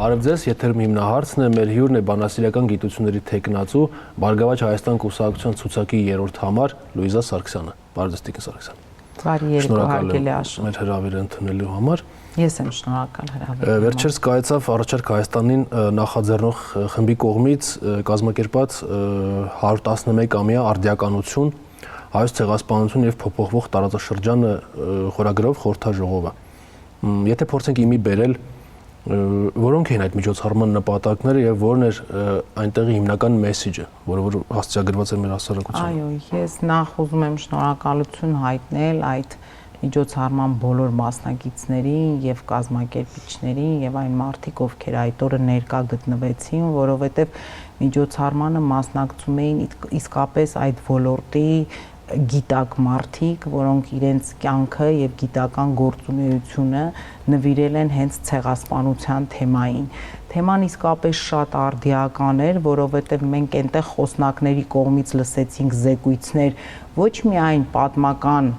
Բարև ձեզ, եթերում հիմնահարցն է, մեր հյուրն է բանասիրական գիտությունների թեկնածու Բարգավաճ Հայաստան կուսակցության ցուցակի 3-րդ համար Լուիզա Սարգսյանը։ Բարև ձեզ, Տիկին Սարգսյան։ Բարի երեկո, հարգելի Աշոտ։ Մեր հրավերը ընդունելու համար։ Ես եմ շնորհակալ հրավերի։ Վերջերս կայացավ առաջարկ Հայաստանին նախաձեռնող խմբի կողմից կազմակերպած 111-ամյա արդիականություն, հայոց ցեղասպանություն եւ փոփոխվող տարածաշրջանը խորագրով խորհրդաժողովը։ Եթե փորձենք իմի բերել որոնք են այդ միջոցառման նպատակները եւ որն էր այնտեղի հիմնական մեսեջը, որը հասցեագրված է մեր հասարակությանը։ Այո, ես նախ ուզում եմ շնորհակալություն հայտնել այդ միջոցառման բոլոր մասնակիցներին եւ կազմակերպիչներին եւ այն մարդիկ, ովքեր այդ օրը ներկա գտնվեցին, որովհետեւ միջոցառմանը մասնակցում էին իսկապես այդ ոլորտի գիտակ մարդիկ, որոնք իրենց կյանքը եւ գիտական գործունեությունը նվիրել են հենց ցեղասպանության թեմային։ Թեման իսկապես շատ արդիական էր, որովհետեւ մենք այնտեղ խոսնակների կողմից լսեցինք զեկույցներ ոչ միայն պատմական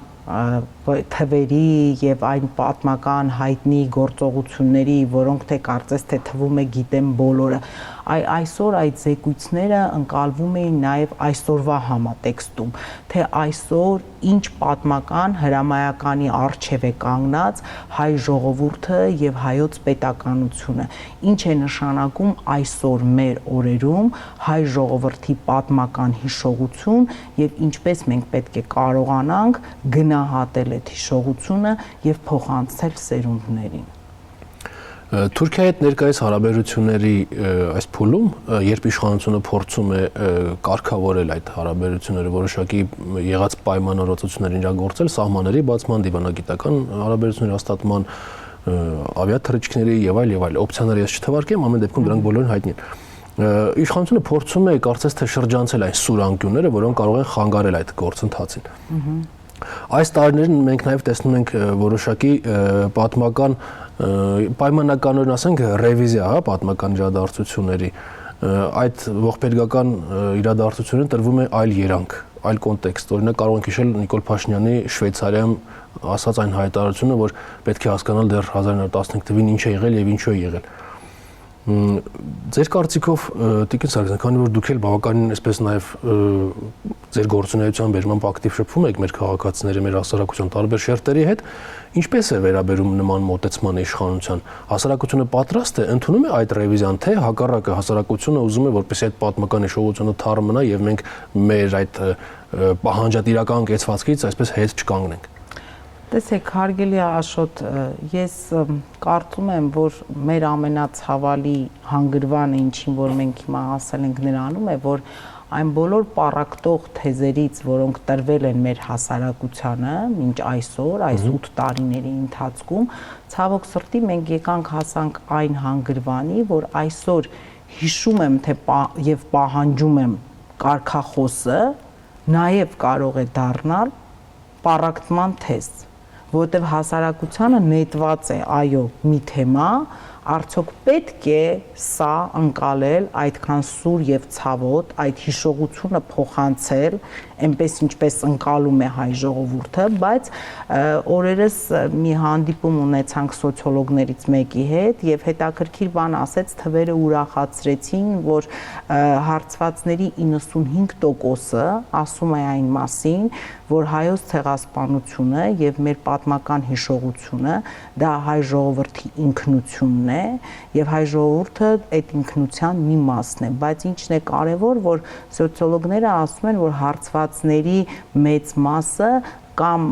թվերի եւ այն պատմական հայտնի գործողությունների, որոնք թե կարծես թե թվում է գիտեմ բոլորը, այսօր այդ զեկույցները ընկալվում էին նաեւ այսօրվա համատեքստում, թե այսօր ինչ պատմական հրամայականի առջև է կանգնած հայ ժողովուրդը եւ հայոց պետականությունը, ինչ է նշանակում այսօր մեր օրերում հայ ժողովրդի պատմական հիշողություն եւ ինչպես մենք պետք է կարողանանք գնահատել այդ հիշողությունը եւ փոխանցել սերունդներին։ Թուրքիայի հետ ներկայիս հարաբերությունների այս փուլում, երբ իշխանությունը փորձում է կարգավորել այդ հարաբերությունները, որոշակի եղած պայմանավորվածություններ իրագործել, սահմանների բացման, դիվանագիտական հարաբերությունների հաստատման, ավիաթռիչքների եւ այլ օպցիաները ես չթվարկեմ, ամեն դեպքում դրանք բոլորին հայտնի են։ Իշխանությունը փորձում է կարծես թե շրջանցել այն սուր անկյունները, որոնք կարող են խանգարել այդ գործընթացին։ Այս տարիներին մենք նաև տեսնում ենք որոշակի պատմական պայմանականորեն ասենք ռևիզիա, պատմական իրադարձությունների, այդ ողբերգական իրադարձություններին տրվում է այլ երանգ, այլ կոնտեքստ, օրինակ կարող ենք հիշել Նիկոլ Փաշինյանի Շվեյցարիայում ասած այն հայտարարությունը, որ պետք է հասկանալ դեռ 1915 թվականին ինչ է եղել եւ ինչու է եղել։ Ձեր կարծիքով Տիկին Սարգսյան, քանի որ դուք էլ բավականին այսպես նաև ձեր գործունեության բերմամբ ակտիվ շփվում եք մեր քաղաքացիների, մեր հասարակության տարբեր շերտերի հետ, ինչպես է վերաբերում նման մոտեցմանը իշխանության։ Հասարակությունը պատրաստ է, ընդունում է այդ ռևիզիան, թե հակառակը հասարակությունը ուզում է, որպեսզի այդ պատմական հիշողությունը թարմ մնա եւ մենք մեր այդ պահանջատիրական կեցվածքից այսպես հետ չկանգնենք։ Տեսեք, հարգելի Աշոտ, ես կարծում եմ, որ մեր ամենացավալի հանգրվանը, ինչին որ մենք հիմա հասել ենք նրանում է, որ այն բոլոր պառակտող թեզերից, որոնք տրվել են մեր հասարակությանը մինչ այսօր, այս 8 տարիների ընթացքում, ցավոք սրտի մենք եկանք հասանք այն հանգրվանի, որ այսօր հիշում եմ թե եւ պահանջում եմ կարգախոսը նաեւ կարող է դառնալ պառակտման թեզ, որտեղ հասարակությանը նետված է այո մի թեմա, արդյոք պետք է սա ընկալել այդքան սուր եւ ցավոտ, այդ հիշողությունը փոխանցել, այնպես ինչպես ընկալում է հայ ժողովուրդը, բայց օրերս մի հանդիպում ունեցանք սոցիոլոգներից մեկի հետ եւ հետաքրքիր բան ասեց, թվերը ուրախացրեցին, որ հարցվածների 95%-ը ասում է այն մասին, որ հայոց ցեղասպանությունը եւ մեր պատմական հիշողությունը դա հայ ժողովրդի ինքնությունն է եւ հայ ժողովուրդը այդ ինքնության մի մասն է, բայց ինչն է կարեւոր, որ սոցիոլոգները ասում են, որ հարցվածների մեծ մասը կամ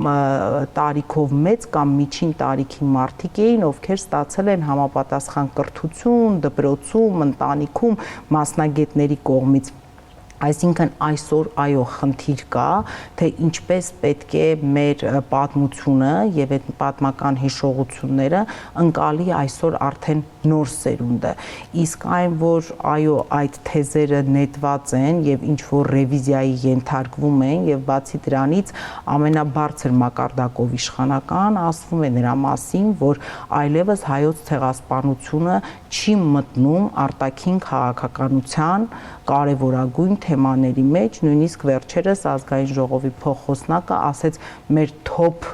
տարիքով մեծ կամ միջին տարիքի մարդիկ էին, ովքեր ստացել են համապատասխան կրթություն, դպրոցում, ընտանիքում մասնագետների կողմից։ Այսինքն այսօր այո խնդիր կա, թե ինչպես պետք է մեր պատմությունը եւ այդ պատմական հիշողությունները ընկալի այսօր արդեն նոր սերունդը։ Իսկ այն, որ այո այդ թեզերը նետված են եւ ինչ որ ռևիզիայի ենթարկվում են եւ բացի դրանից ամենաբարձր մակարդակով իշխանական ասվում է նրա մասին, որ այլևս հայոց ցեղասպանությունը չի մտնում արտաքին քաղաքականության կարևորագույն թեմաների մեջ, նույնիսկ վերջերս ազգային ժողովի փոխոսնակը ասեց մեր top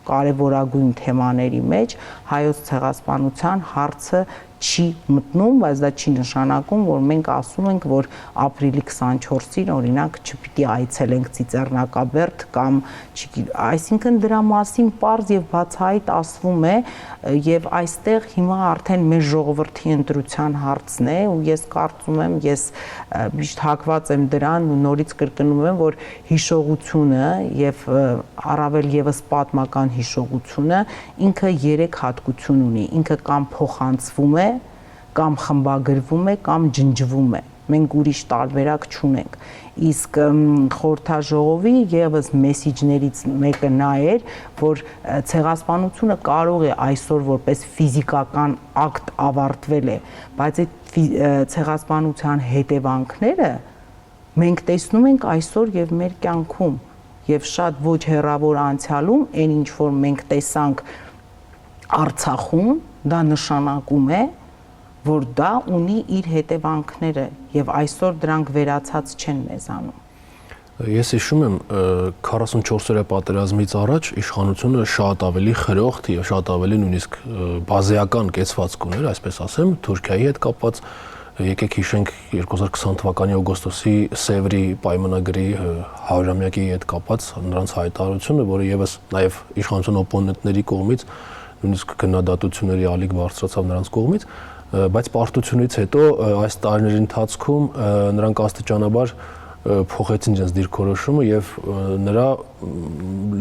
կարևորագույն թեմաների մեջ հայոց ցեղասպանության հարցը չի մտնում, բայց դա չի նշանակում, որ մենք ասում ենք, որ ապրիլի 24-ին օրինակ չպիտի այցելենք Ծիծեռնակաբերդ կամ այսինքն դրա մասին պարզ եւ բացահայտ ասվում է եւ այստեղ հիմա արդեն մեր ժողովրդի ընտրության հարցն է ու ես կարծում եմ, ես միշտ հակված եմ դրան ու նորից կրկնում եմ, որ հիշողությունը եւ առավել եւս պատմական հիշողությունը ինքը 3 հատկություն ունի, ինքը կամ փոխանցվում է, կամ խմբագրվում է, կամ ջնջվում է։ Մենք ուրիշ տարբերակ չունենք։ Իսկ խորհրդաժողովի եւս մեսիջներից մեկը նա էր, որ ցեղասպանությունը կարող է այսօր որպես ֆիզիկական ակտ ավարտվել է, բայց այդ ցեղասպանության հետևանքները մենք տեսնում ենք այսօր եւ մեր կյանքում եւ շատ ոչ հեռավոր անցյալում այն ինչ որ մենք տեսանք Արցախում, դա նշանակում է, որ դա ունի իր հետևանքները եւ այսօր դրանք վերացած չեն մեզանում։ Ես հիշում եմ 44-օրյա պատերազմից առաջ իշխանությունը շատ ավելի խրոխտ եւ շատ ավելի նույնիսկ բազեական կեցվածք ուներ, այսպես ասեմ, Թուրքիայի հետ կապված եկեք հիշենք 2020 թվականի օգոստոսի Սևրի պայմանագրի 100-ամյակի հետ կապված նրանց հայտարարությունը, որը եւս նաեւ իշխանության օպոնենտների կողմից նույնիսկ քննադատությունների ալիք բարձրացավ նրանց կողմից, բայց պարտությունից հետո այս տարիների ընթացքում նրանք աստիճանաբար փոխեցին իրենց դիրքորոշումը եւ նրա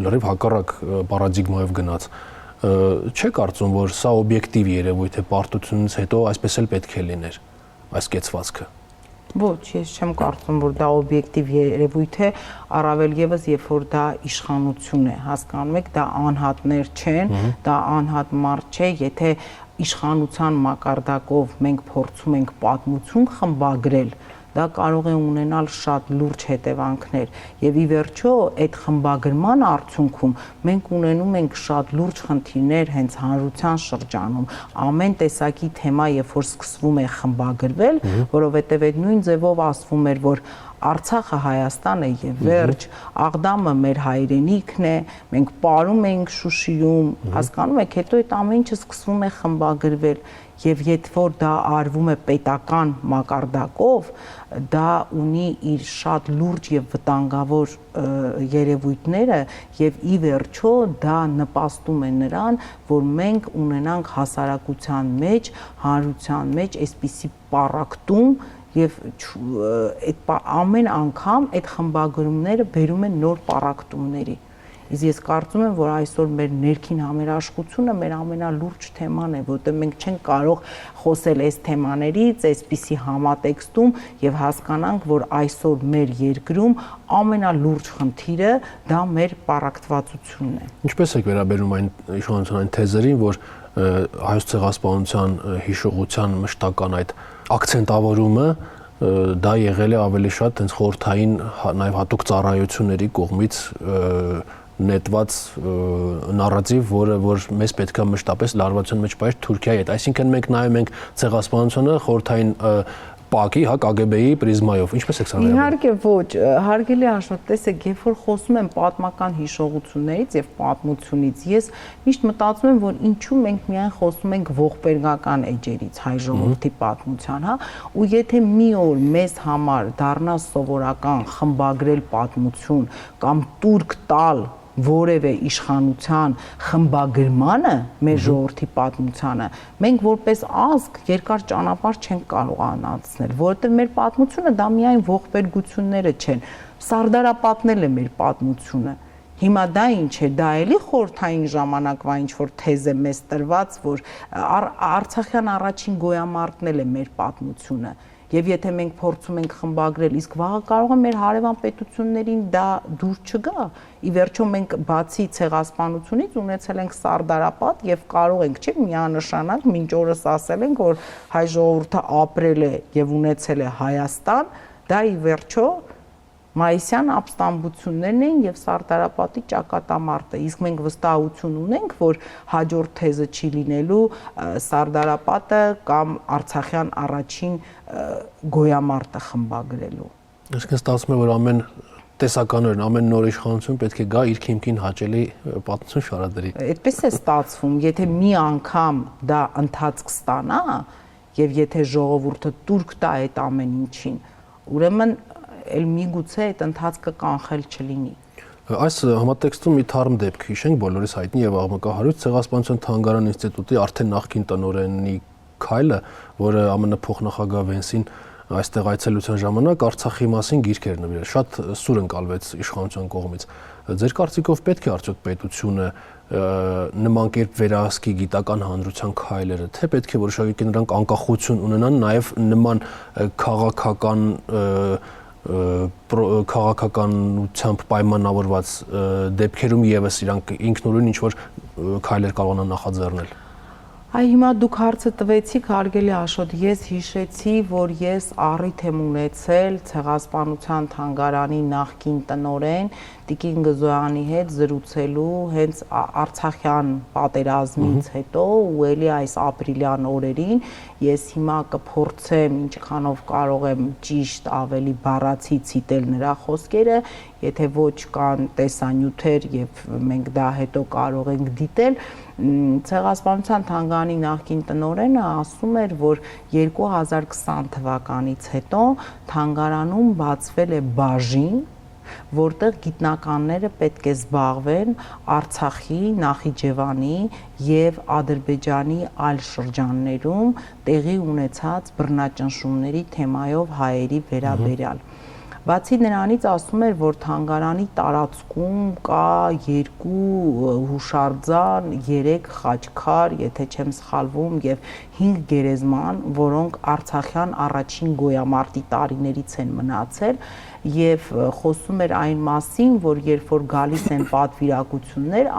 լրիվ հակառակ պարադիգմայով գնաց։ Չէ՞ կարծում, որ սա օբյեկտիվ երևույթ է, պարտությունից հետո այսպես էլ պետք է լիներ այս կեցվածքը։ Ոչ, ես չեմ կարծում, որ դա օբյեկտիվ երևույթ է, առավել եւս երբ որ դա իշխանություն է, հասկանում եք, դա անհատներ չեն, դա անհատ մարդ չէ, եթե իշխանության մակարդակով մենք փորձում ենք պատմություն խմբագրել, դա կարող է ունենալ շատ լուրջ հետևանքներ եւ ի վերջո այդ խմբագրման արդյունքում մենք ունենում ենք շատ լուրջ խնդիրներ հենց հանրության շրջանում ամեն տեսակի թեմա երբ որ սկսվում է խմբագրվել որովհետեւ այդ նույն ձևով ասվում էր որ Արցախը Հայաստան է եւ վերջ, Աղդամը մեր հայրենիքն է, մենք ապրում ենք Շուշիում, հասկանում եք, հետո այդ ամեն ինչը սկսվում է խմբագրվել եւ եթե որ դա արվում է պետական մակարդակով, դա ունի իր շատ լուրջ եւ վտանգավոր երևույթները եւ ի վերջո դա նպաստում է նրան, որ մենք ունենանք հասարակության մեջ, հանրության մեջ այսպիսի պառակտում եւ այդ ամեն անգամ այդ խմբագրումները բերում են նոր պառակտումների։ Իսկ ես կարծում եմ, որ այսօր մեր ներքին համերաշխությունը մեր ամենալուրջ թեման է, որտեղ մենք չենք կարող խոսել այս թեմաներից, այսպիսի համատեքստում եւ հասկանանք, որ այսօր մեր երկրում ամենալուրջ խնդիրը դա մեր պառակտվածությունն է։ Ինչպես եք վերաբերում այն իշխանության այն թեզերին, որ հայոց ցեղասպանության հիշողության մշտական այդ ակցենտավորումը դա եղել է ավելի շատ հենց խորհրդային նաև հատուկ ծառայությունների կողմից նետված նարատիվ, որ մեզ պետք է մշտապես լարվածության մեջ բայր Թուրքիայի հետ։ Այսինքն մենք նայում ենք ցեղասպանությունը խորհրդային ՊԱԿ-ի, ԿԳԲ-ի պրիզմայով։ Ինչպես եք սա վերաբերում։ Իհարկե ոչ, հարգելի Աշոտ, տեսեք, երբ որ խոսում եմ պատմական հիշողություններից եւ պատմությունից, ես միշտ մտածում եմ, որ ինչու մենք միայն խոսում ենք ողբերգական էջերից հայ ժողովրդի պատմության, հա, ու եթե մի օր մեզ համար դառնա սովորական խմբագրել պատմություն կամ տուրք տալ որևէ իշխանության խմբագրմանը մեր ժողովրդի պատմությանը մենք որպես ազգ երկար ճանապարհ չենք կարող անցնել, որովհետև մեր պատմությունը դա միայն ողբերգությունները չեն, Սարդարապատն է մեր պատմությունը։ Հիմա դա ինչ է, դա էլի խորհրդային ժամանակվա ինչ որ թեզ է մեզ տրված, որ Արցախյան առաջին գոյամարտն է մեր պատմությունը։ Եվ եթե մենք փորձում ենք խմբագրել, իսկ վաղը կարող է մեր հարևան պետություններին դա դուր չգա։ Ի վերջո մենք բացի ցեղասպանությունից ունեցել ենք Սարդարապատ եւ կարող ենք չէ միանշանակ մինչ օրս ասել ենք, որ հայ ժողովուրդը ապրել է եւ ունեցել է Հայաստան, դա ի վերջո Մայիսյան ապստամբություններն են եւ Սարդարապատի ճակատամարտը, իսկ մենք վստահություն ունենք, որ հաջորդ թեզը չի լինելու Սարդարապատը կամ Արցախյան առաջին գոյամարտը խմբագրելու։ Այսինքն ստացվում է, որ ամեն տեսականորեն ամեն նոր իշխանություն պետք է գա իր քիմքին հաճելի պատմություն շարադրի։ Այդպես է ստացվում, եթե մի անգամ դա ընթացք ստանա, եւ եթե ժողովուրդը турք տա այդ ամեն ինչին, ուրեմն էլ միգուցե այդ ընթացքը կանխել չլինի։ Այս համատեքստում մի թարմ դեպք հիշենք բոլորիս հայտնի եւ աղմկահարույց Ցեղասպանության թանգարան ինստիտուտի արդեն նախկին տնօրենի քայլը, որը ԱՄՆ փոխնախագահ Վենսին այստեղ այցելության ժամանակ Արցախի մասին գիրքեր նվիրել, շատ սուր ընկալվեց իշխանության կողմից։ Ձեր կարծիքով պետք է արդյոք պետությունը նման կերպ վերահսկի գիտական հանրության քայլերը, թե պետք է որոշակի նրանք անկախություն ունենան նաև նման քաղաքականությամբ պայմանավորված դեպքերում եւս իրանք ինքնուրույն ինչ-որ քայլեր կարողանան նախաձեռնել։ Այ հիմա դուք հարցը տվեցիք, հարգելի Աշոտ, ես հիշեցի, որ ես առիթ եմ ունեցել Ցեղասպանության թանգարանի նախկին տնօրեն Տիկին Գզոյանի հետ զրուցելու հենց Արցախյան պատերազմից հետո ու էլի այս ապրիլյան օրերին ես հիմա կփորձեմ ինչքանով կարող եմ ճիշտ ավելի բառացի ցիտել նրա խոսքերը, եթե ոչ կան տեսանյութեր եւ մենք դա հետո կարող ենք դիտել, Ցեղասպանության թանգարանի նախկին տնօրենը ասում էր, որ 2020 թվականից հետո թանգարանում բացվել է բաժին, որտեղ գիտնականները պետք է զբաղվեն Արցախի, Նախիջևանի եւ Ադրբեջանի այլ շրջաններում տեղի ունեցած բռնաճնշումների թեմայով հայերի վերաբերյալ։ Բացի նրանից ասում էր, որ թանգարանի տարածքում կա 2 հուշարձան, 3 խաչքար, եթե չեմ սխալվում, եւ 5 գերեզման, որոնք Արցախյան առաջին գոյամարտի տարիներից են մնացել եւ խոսում էր այն մասին, որ երբ որ գալիս են պատվիրակություններ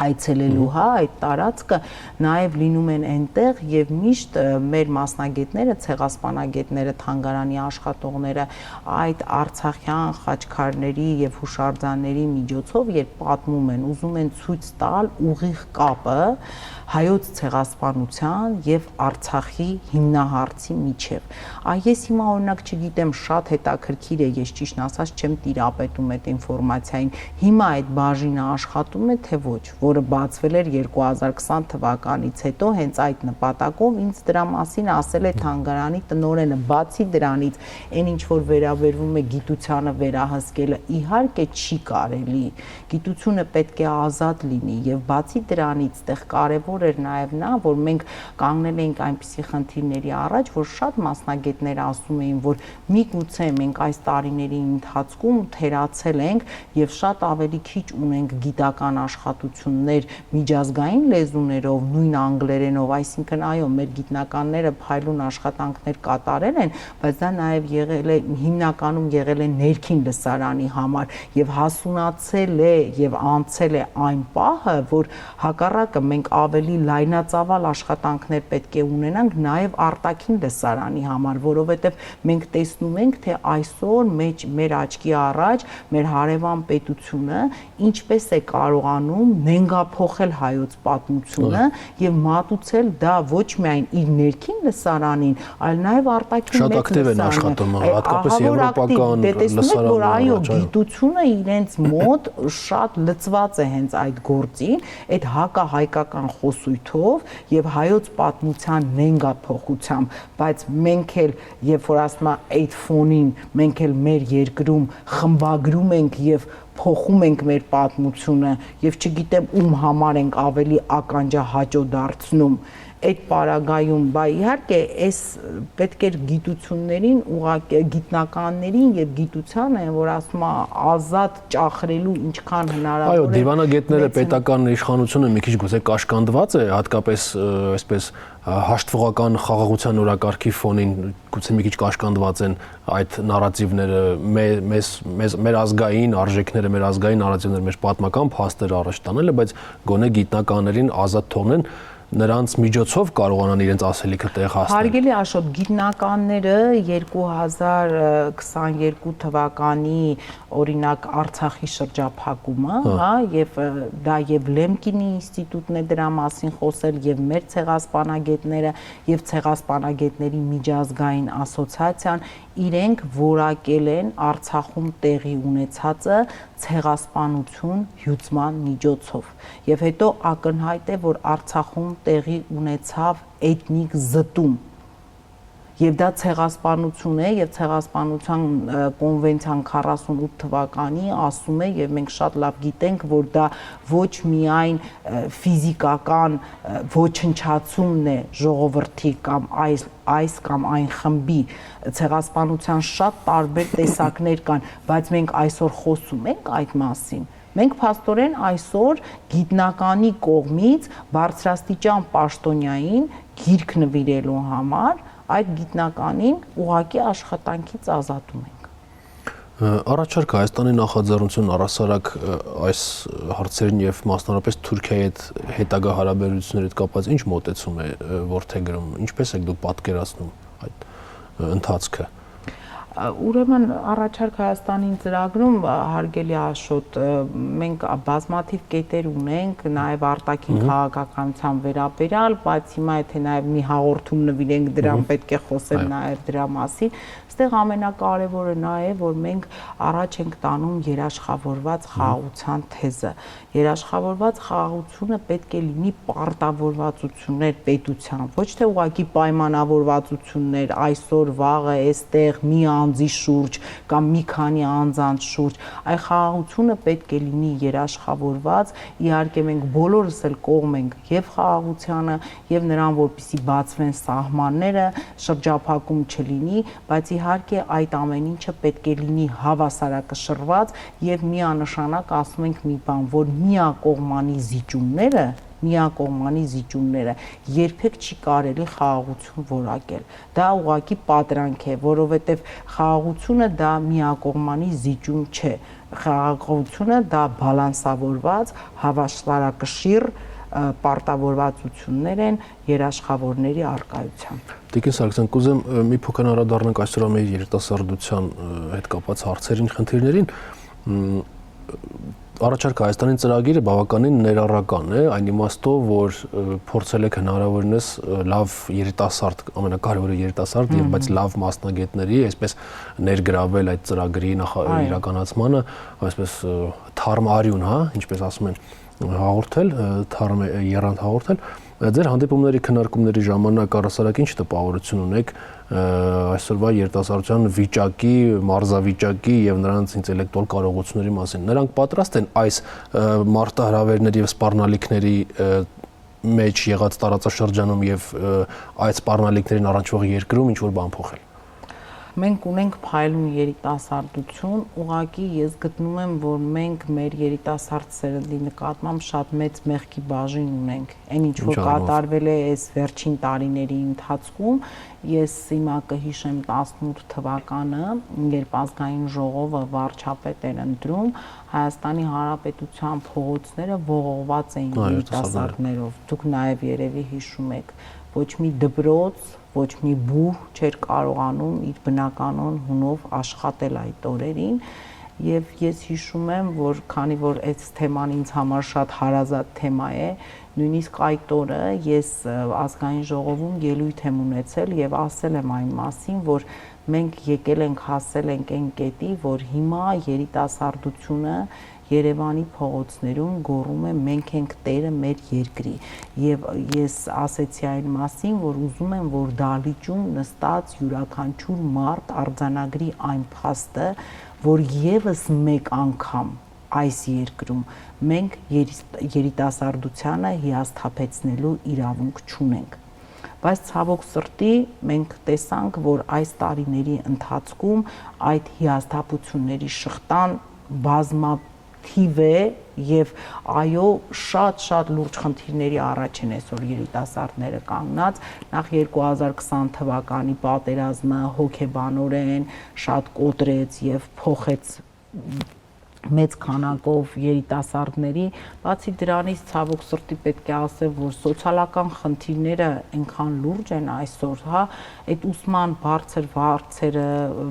այցելելու այդ տարածքը նաև լինում են այնտեղ եւ միշտ մեր մասնագետները, ցեղասպանագետները, թանգարանի աշխատողները այդ արցախյան խաչքարների եւ հուշարձանների միջոցով երբ պատմում են, ուզում են ցույց տալ ուղիղ կապը հայոց ցեղասպանության եւ Արցախի հիմնահարցի միջև։ Ես հիմա օրինակ չգիտեմ, շատ հետաքրքիր է, ես ճիշտ ասած չեմ տիրապետում այդ ինֆորմացիային։ Հիմա այդ բաժինը աշխատում է թե ոչ, որը բացվել էր 2020 թվականից հետո հենց այդ նպատակով ինձ դրա մասին ասել է թանգարանի տնօրենը, բացի դրանից այն ինչ որ վերաբերվում է գիտությանը վերահսկելը իհարկե չի կարելի, գիտությունը պետք է ազատ լինի եւ բացի դրանից այդտեղ կարեւոր էր նաեւ նա, որ մենք կանգնել էինք այնպիսի խնդիրների առաջ, որ շատ մասնագետներ ասում էին, որ միգուցե մենք այս տարիների ընթացքում թերացել ենք եւ շատ ավելի քիչ ունենք գիտական աշխատություններ միջազգային լեզուներով, նույն անգլերենով, այսինքն այո, մեր գիտնականները փայլուն աշխատանքներ կատարել են, բայց դա նաեւ եղել է հիմնականում եղել է ներքին լսարանի համար եւ հասունացել է եւ անցել է այն պահը, որ հակառակը մենք ավելի լայնածավալ աշխատանքներ պետք է ունենանք նաև արտաքին լսարանի համար, որովհետև մենք տեսնում ենք, թե այսօր մեր աչքի առաջ մեր հարևան պետությունը ինչպես է կարողանում նենգափոխել հայոց պատմությունը եւ մատուցել դա ոչ միայն իր ներքին լսարանին, այլ նաև արտաքին շատ ակտիվ են աշխատում, հատկապես եվրոպական լսարանները, որ այո, գիտությունը իրենց մոտ շատ լծված է հենց այդ գործին, այդ հակահայկական խոսույթով եւ հայոց պատմության նենգափոխությամբ, բայց մենք էլ երբ որ ասում եմ այդ ֆոնին, մենք էլ մեր երկրում խմբագրում ենք եւ փոխում ենք մեր պատմությունը եւ չգիտեմ ում համար ենք ավելի ականջահաճո դարձնում այդ պարագայում, բա իհարկե այս պետք է գիտություններին ուղղակի գիտնականներին եւ գիտությանը, որ ասում է ազատ ճախրելու ինչքան հնարավոր է։ Այո, դիվանագետները պետական իշխանությունը մի քիչ գուցե կաշկանդված է, հատկապես այսպես հաշտվողական խաղաղության օրակարգի ֆոնին գուցե մի քիչ կաշկանդված են այդ նարատիվները, մեր ազգային արժեքները, մեր ազգային նարատիվները, մեր պատմական փաստերը առաջ տանելը, բայց գոնե գիտնականներին ազատ թողնեն նրանց միջոցով կարողանան իրենց ասելիքը տեղ հասնել։ Հարգելի Աշոտ, գիտնականները 2022 թվականի օրինակ Արցախի շրջափակումը, հա, եւ դա եւ Լեմկինի ինստիտուտն է դրա մասին խոսել եւ մեր ցեղասպանագետները եւ ցեղասպանագետների միջազգային ասոցիացիան իրենք որակել են Արցախում տեղի ունեցածը ցեղասպանություն հյուծման միջոցով եւ հետո ակնհայտ է, որ Արցախում տեղի ունեցավ էթնիկ զտում եւ դա ցեղասպանություն է եւ ցեղասպանության կոնվենցիան 48 թվականի ասում է եւ մենք շատ լավ գիտենք, որ դա ոչ միայն ֆիզիկական ոչնչացումն է ժողովրդի կամ այս կամ այն խմբի, ցեղասպանության շատ տարբեր տեսակներ կան, բայց մենք այսօր խոսում ենք այդ մասին։ Մենք փաստորեն այսօր գիտնականի կողմից բարձրաստիճան պաշտոնյային գիրք նվիրելու համար այդ գիտնականին ուղղակի աշխատանքից ազատում ենք։ Առաջարկը Հայաստանի նախաձեռնություն առհասարակ այս հարցերին եւ մասնավորապես Թուրքիայի հետ հետագա հարաբերությունների հետ կապված ինչ մոտեցում է որդեգրում, ինչպես եք դուք պատկերացնում այդ ընթացքը։ Ուրեմն առաջարկ Հայաստանին ծրագրում հարգելի Աշոտ մենք բազմաթիվ կետեր ունենք նաև արտաքին քաղաքականության վերաբերյալ, բայց հիմա եթե նաև մի հաղորդում նվիրենք դրան պետք է խոսել նաև դրա մասին։ Այստեղ ամենակարևորը նա է, որ մենք առաջ ենք տանում երաշխավորված խաղաղության թեզը։ Երաշխավորված խաղաղությունը պետք է լինի պարտավորվածություններ պետության, ոչ թե ուղղակի պայմանավորվածություններ այսօր, վաղը, այստեղ մի անձի շուրջ կամ մի քանի անձանց շուրջ, այ խաղաղությունը պետք է լինի երաշխավորված, իհարկե մենք բոլորս էլ կողմ ենք եւ խաղաղությանը եւ նրան, որպեսզի բացվեն սահմանները, շրջափակում չլինի, բայց իհարկե այդ ամեն ինչը պետք է լինի հավասարակշռված եւ միանշանակ ասում ենք մի բան, որ միակողմանի զիջումները երբեք չի կարելի խաղաղություն որակել։ Դա ուղղակի պատրանք է, որովհետև խաղաղությունը դա միակողմանի զիջում չէ։ Խաղաղությունը դա բալանսավորված, հավասարակշիռ պարտավորվածություններ են երաշխավորների առկայությամբ։ Տիկին Սարգսյան, կուզեմ մի փոքր անդրադառնանք այսօր մեր երիտասարդության հետ կապված հարցերին, խնդիրներին։ Առաջարկը Հայաստանի ծրագիրը բավականին ներառական է, այն իմաստով, որ փորձել եք հնարավորինս լավ երիտասարդ, ամենակարևորը երիտասարդ եւ բայց լավ մասնագետների, այսպես ներգրավել այդ ծրագրի իրականացմանը, այսպես թարմ արյուն, հա, ինչպես ասում են, հաղորդել, թարմ երանգ հաղորդել։ Ձեր հանդիպումների քննարկումների ժամանակ առհասարակ ինչ տպավորություն ունեք այսօրվա երիտասարդության վիճակի, մարզավիճակի եւ նրանց ինտելեկտուալ կարողությունների մասին։ Նրանք պատրաստ են այս մարտահրավերների եւ սպառնալիքների մեջ եղած տարածաշրջանում եւ այդ սպառնալիքներին առնչվող երկրում ինչ որ բան փոխել։ Մենք ունենք փայլուն երիտասարդություն, ուղղակի ես գտնում եմ, որ մենք մեր երիտասարդ սերնդի նկատմամբ շատ մեծ մեղքի բաժին ունենք։ Այն ինչ որ կատարվել է այս վերջին տարիների ընթացքում, ես հիմա կհիշեմ 18 թվականը, երբ ազգային ժողովը վարչապետ էր ընտրում, Հայաստանի Հանրապետության փողոցները ողողված էին երիտասարդներով։ Դուք նաև երևի հիշում եք, ոչ մի դպրոց, ոչ մի բուհ չէր կարողանում իր բնականon հունով աշխատել այդ օրերին եւ ես հիշում եմ, որ քանի որ այս թեման ինձ համար շատ հարազատ թեմա է, նույնիսկ այդ օրը ես ազգային ժողովում ելույթ եմ ունեցել եւ ասել եմ այն մասին, որ մենք եկել ենք հասել ենք այն կետի, որ հիմա երիտասարդությունը Երևանի փողոցներում գոռում է մենք ենք տերը մեր երկրի եւ ես ասեցի այն մասին, որ ուզում եմ, որ դահլիճում նստած յուրաքանչյուր մարդ արձանագրի այն փաստը, որ եւս մեկ անգամ այս երկրում մենք երիտասարդությանը հիասթափեցնելու իրավունք չունենք։ Բայց ցավոք սրտի մենք տեսանք, որ այս տարիների ընթացքում այդ հիասթափությունների շղթան բազմաթիվ է եւ այո շատ լուրջ խնդիրների առաջ են այսօր երիտասարդները կանգնած նախ 2020 թվականի պատերազմը հոգեբանորեն շատ կոտրեց եւ փոխեց մեծ քանակով երիտասարդների, բացի դրանից ցավոք սրտի պետք է ասել, որ սոցիալական խնդիրները այնքան լուրջ են այսօր, հա, այդ ուսման բարձր վարձերը,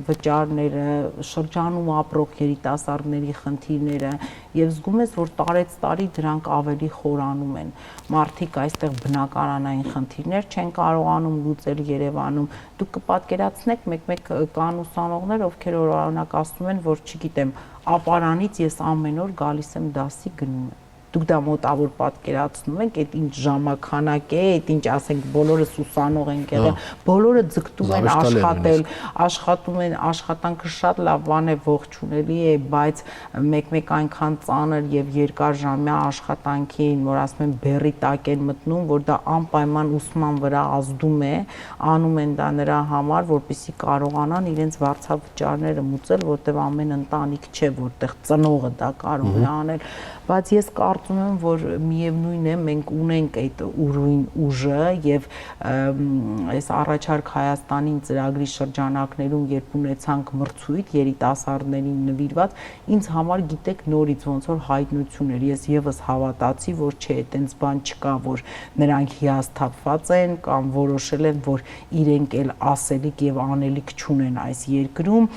վճարները, շրջանում ապրող երիտասարդների խնդիրները եւ զգում ես, որ տարեց տարի դրանք ավելի խորանում են։ Մարդիկ այստեղ բնակարանային խնդիրներ չեն կարողանում լուծել Երևանում։ Դուք կպատկերացնեք մեկ-մեկ կան ուսանողներ, ովքեր օրինակ ասում են, որ չգիտեմ, ապարանից ես ամեն օր գալիս եմ դասի գնում եմ։ Դուք դա մոտավոր պատկերացնում եք, այդ ինչ ժամանակ է, այդ ինչ ասենք բոլորս ուսանող ենք եղել, բոլորը ձգտում են աշխատել, աշխատում են, աշխատանքը շատ լավ բան է, ողջունելի է, բայց մեկ-մեկ այնքան ծանր եւ երկարժամյա աշխատանքի, որ ասում են բեռի տակ են մտնում, որ դա անպայման ուսման վրա ազդում է, անում են դա նրա համար, որպեսզի կարողանան իրենց վարձավճարները մուծել, որտեղ ամեն ընտանիք չէ, որտեղ ծնողը դա կարող է անել, բայց ես կարծում եմ, որ միևնույն է, մենք ունենք այդ ուրույն ուժը եւ այս առաջարկ Հայաստանին ծրագրի շրջանակներում, երբ ունեցանք մրցույթ երիտասարդներին նվիրված, ինձ համար գիտեք նորից ոնց որ հայտնություն էր, ես եւս հավատացի, որ չէ, այտենց բան չկա, որ նրանք հիասթափված են կամ որոշել են, որ իրենք էլ ասելիք եւ անելիք չունեն այս երկրում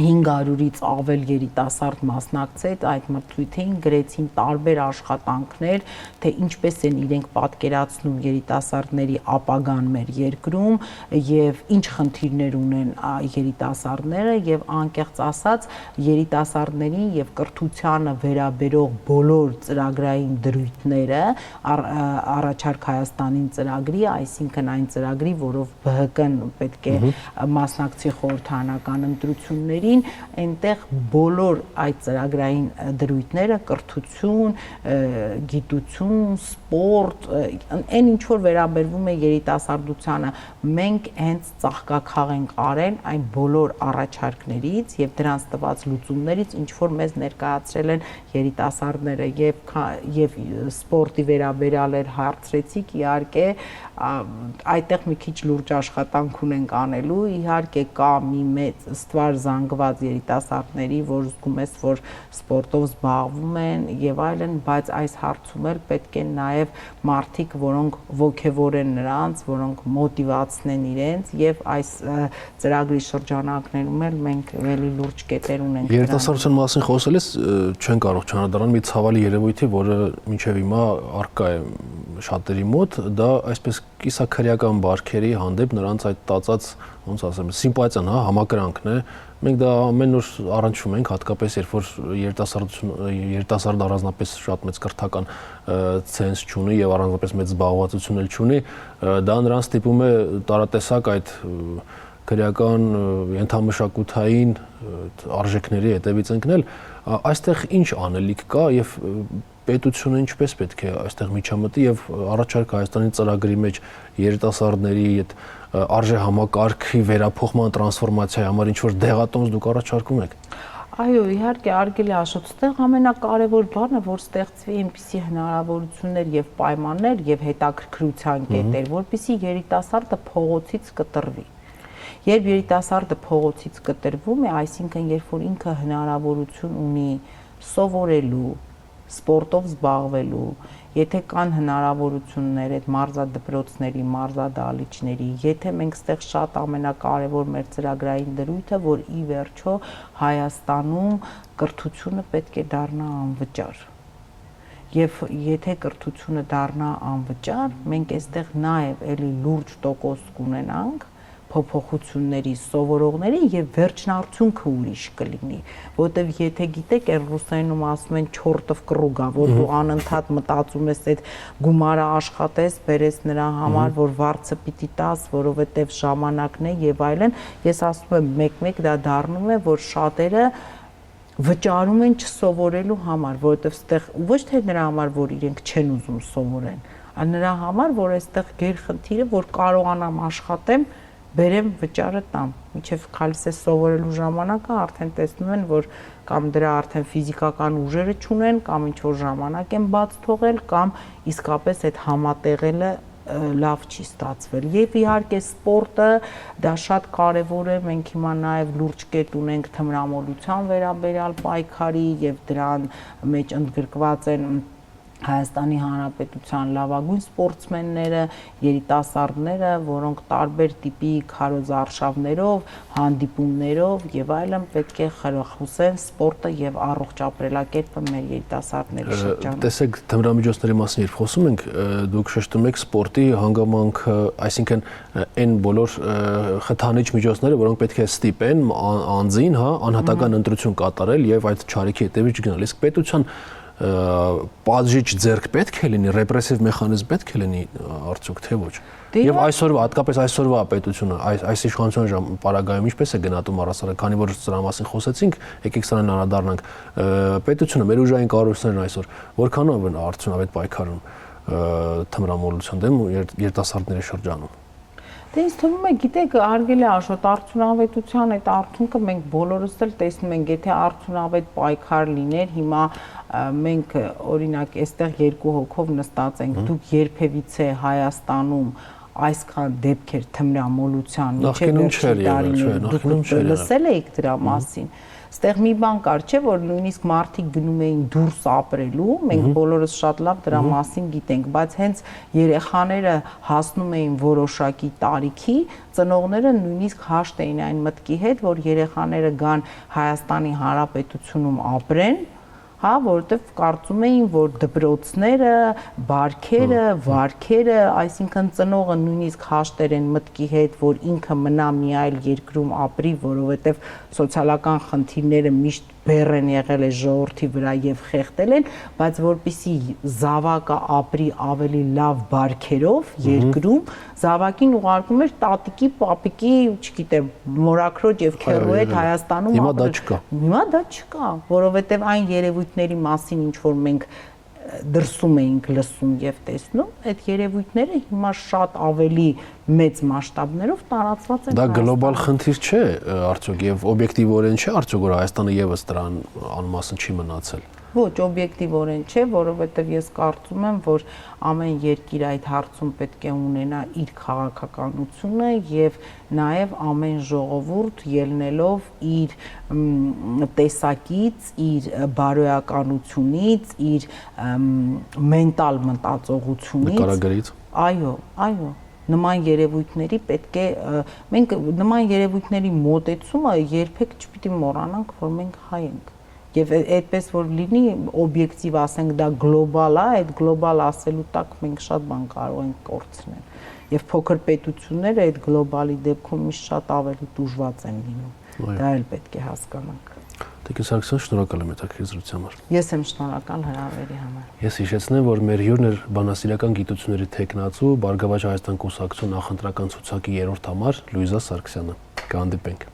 500-ից ավել երիտասարդ մասնակցեց այդ մրցույթին, գրեցին տարբեր աշխատանքներ, թե ինչպես են իրենք պատկերացնում երիտասարդների ապագան մեր երկրում եւ ինչ խնդիրներ ունեն երիտասարդները եւ անկեղծ ասած երիտասարդներին եւ կրթությանը վերաբերող բոլոր ծրագրային դրույթները առաջարկ Հայաստանին ծրագրի, այսինքն այն ծրագրի, որով ԲՀԿ-ն պետք է մասնակցի խորհրդարանական ընտրությունների այնտեղ բոլոր այդ ծրագրային դրույթները կրթություն, գիտություն, սպորտ, այն ինչ որ վերաբերվում է երիտասարդությանը, մենք հենց ծաղկաքաղ ենք արել այն բոլոր առաջարկներից եւ դրանց տված լուծումներից, ինչ որ մեզ ներկայացրել են երիտասարդները եւ սպորտի վերաբերյալ հարցրեցիք, իհարկե այդտեղ մի քիչ լուրջ աշխատանք ունենք անելու, իհարկե կա մի մեծ ստվար զանգված երիտասարդների, որ զգում ես, որ սպորտով զբաղվում են եւ այլն, բայց այս հարցում էլ պետք է նաեւ մարդիկ, որոնք ոգևորեն նրանց, որոնք մոտիվացնեն իրենց եւ այս ծրագրի շրջանակներում էլ մենք ավելի լուրջ կետեր ունենք։ Երիտասարդության մասին խոսելիս չեն կարող չանդրադառնալ մի ցավալի երևույթի, որը մինչեւ հիմա առկա է շատերի մոտ, դա այսպես կիսաքրեական բարքերի հանդեպ նրանց այդ տածած, ոնց ասեմ, սիմպաթիան, հա, համակրանքն է։ Մենք դա ամեն օր առնչվում ենք, հատկապես երբ որ երիտասարդը առանձնապես շատ մեծ կրթական ցենս չունի եւ առանձնապես մեծ զբաղվածություն էլ չունի, դա նրանց ստիպում է տարատեսակ այդ քրեական ենթամշակութային արժեքների հետևից ընկնել, այստեղ ինչ անելիք կա եւ պետությունը ինչպես պետք է այստեղ միջամտի եւ առաջարկ Հայաստանի ծրագրի մեջ երիտասարդների այդ արժե համակարգի վերափոխման տրանսֆորմացիայի համար ինչ որ դեղատոմս դուք առաջարկում եք։ Այո, իհարկե արգելի Աշոտ, ստեղ ամենակարևոր բանը, որ ստեղծվի այնպիսի հնարավորություններ եւ պայմաններ եւ հետաքրքրության կետեր, որպեսզի երիտասարդը փողոցից կտրվի։ Երբ երիտասարդը փողոցից կտրվում է, այսինքն երբ որ ինքը հնարավորություն ունի սովորելու, սպորտով զբաղվելու, եթե կան հնարավորություններ այդ մարզադպրոցների, մարզադահլիճների, եթե մենք ստեղ շատ ամենակարևոր մեր ծրագրային դրույթը, որ ի վերջո Հայաստանում կրթությունը պետք է դառնա անվճար։ Եվ եթե կրթությունը դառնա անվճար, մենք այստեղ նաև էլի լուրջ տոկոս կունենանք փոփոխությունների սովորողներին եւ վերջնարդյունքը ուրիշ կլինի, որտեւ եթե գիտեք, այն ռուսերենում ասում են չորտով կրուգա, որ դու անընդհատ մտածում ես այդ գումարը աշխատես, բերես նրա համար, որ վարձը պիտի տաս, որովհետեւ ժամանակն է եւ այլն, ես ասում եմ մեկ-մեկ դա դառնում է, որ շատերը վճարում են չսովորելու համար, որովհետեւ ստեղ ոչ թե նրա համար, որ իրենք չեն ուզում սովորեն, այլ նրա համար, որ այստեղ գերխնդիրը, որ կարողանամ աշխատեմ բերեմ վճարը տամ, մինչև քալիս է սովորելու ժամանակը արդեն տեսնում են, որ կամ դրա արդեն ֆիզիկական ուժերը չունեն, կամ ինչ որ ժամանակ են բաց թողել, կամ իսկապես այդ համատեղելը լավ չի ստացվել։ Եվ իհարկե սպորտը դա շատ կարևոր է, մենք հիմա նաև լուրջ կետ ունենք թմրամոլության վերաբերյալ պայքարի եւ դրան մեջ ընդգրկված են Հայաստանի Հանրապետության լավագույն սպորտսմենները, երիտասարդները, որոնք տարբեր տիպի քարոզարշավներով, հանդիպումներով եւ այլն պետք է խրախուսեն սպորտը եւ առողջ ապրելակերպը մեր երիտասարդների շրջանում։ Տեսեք, թմրամիջոցների մասին երբ խոսում ենք, դուք շեշտում եք սպորտի հանգամանքը, այսինքն այն բոլոր խթանիչ միջոցները, որոնք պետք է ստիպեն անձին, անհատական ընտրություն կատարել եւ այդ չարիքի հետևից գնալ։ Իսկ պետության պատժիչ ձեռք պետք է լինի, ռեպրեսիվ մեխանիզմ պետք է լինի արդյոք թե ոչ։ Եվ այսօրվա, հատկապես այսօրվա պետությունը, այս իշխանության պարագայում ինչպես է գնահատում առասարակ, քանի որ սրա մասին խոսեցինք, եկեք սրան անդրադառնանք, պետությունը, մեր ուժային կառույցներն այսօր որքանով են արդյունավետ պայքարում թմրամոլության դեմ երիտասարդների շրջանում։ Դե ինձ թվում է, գիտեք, հարգելի Աշոտ, արդյունավետության այդ արդյունքը մենք բոլորս էլ տեսնում ենք, եթե արդյունավետ պայքար լիներ, հիմա մենք օրինակ այստեղ երկու հոգով նստած ենք, դուք երբևիցե Հայաստանում այսքան դեպքեր թմրամոլության դուք լսել եք դրա մասին։ Ստեղ մի բան կար, չէ, որ նույնիսկ մարդիկ գնում էին դուրս ապրելու, մենք բոլորս շատ լավ դրա մասին գիտենք, բայց հենց երեխաները հասնում էին որոշակի տարիքի, ծնողները նույնիսկ հաշտ էին այն մտքի հետ, որ երեխաները գան Հայաստանի Հանրապետությունում ապրեն, որովհետև կարծում էին, որ դպրոցները, բարքերը, վարքերը, այսինքն ծնողը նույնիսկ հաշտեր են մտքի հետ, որ ինքը մնա մի այլ երկրում ապրի, որովհետև սոցիալական խնդիրները միշտ բեռ են եղել է ժողովրդի վրա եւ խեղդել են, բայց որպիսի զավակը ապրի ավելի լավ բարքերով երկրում, զավակին ուղարկում էր տատիկի, պապիկի, չգիտեմ, մորաքրոջ եւ քեռու հետ Հայաստանում։ Հիմա դա չկա։ Հիմա դա չկա, որովհետեւ այն երևույթների մասին, ինչ որ մենք դրսում էինք լսում եւ տեսնում, այդ երևույթները հիմա շատ ավելի մեծ մասշտաբներով տարածված են։ Դա գլոբալ խնդիր չէ, արդյոք եւ օբյեկտիվորեն չէ, արդյոք որ Հայաստանը եւս դրան անմասն չի մնացել։ Ոչ, օբյեկտիվորեն չէ, որովհետև ես կարծում եմ, որ ամեն երկիր այդ հարցում պետք է ունենա իր քաղաքականությունը եւ նաեւ ամեն ժողովուրդ ելնելով իր տեսակից, իր բարոյականությունից, իր մենտալ մտածողությունից, նկարագրից։ Այո, նման երևույթների պետք է մենք նման երևույթների մոտեցումը երբեք չպիտի մոռանանք, որ մենք հայ ենք։ Եվ այդպես որ լինի օբյեկտիվ ասենք դա գլոբալ է, այդ գլոբալ ասելու տակ մենք շատ բան կարող ենք կորցնել։ Եվ փոքր պետությունները այդ գլոբալի դեպքում միշտ շատ ավելի դժվար են լինում։ Դա էլ պետք է հասկանանք։ Տիկին Սարգսյան, շնորհակալ եմ հետաքրքրության համար։ Ես եմ շնորհակալ հրավերի համար։ Ես հիշեցնեմ, որ մեր հյուրն էր բանասիրական գիտությունների թեկնածու Բարգավաճ Հայաստան կուսակցության նախընտրական ցուցակի 3-րդ համար Լուիզա Սարգսյանը։ Կհանդիպենք։